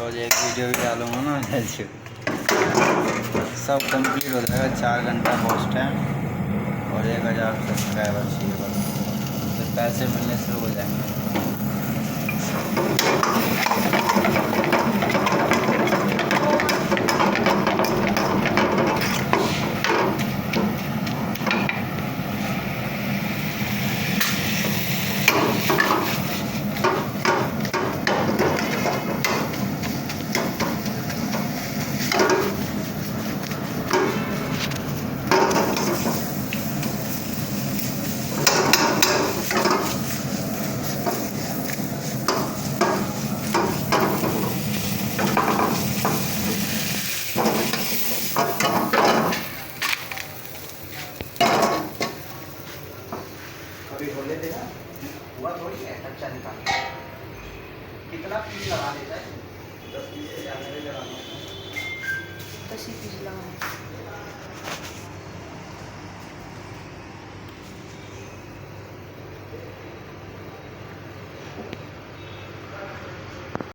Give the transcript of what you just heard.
रोज एक वीडियो भी डालूंगा ना जैसे सब कंप्लीट हो जाएगा। 4 घंटा पोस्ट है और 1000 सब्सक्राइबर चाहिए बस, फिर पैसे मिलने शुरू हो जाएंगे। अभी बोले देगा हुआ थोड़ी है कच्चा निकाल कितना पीस लगा देता है 10 पीस से ज़्यादा नहीं लगाना 10 पीस लगाना।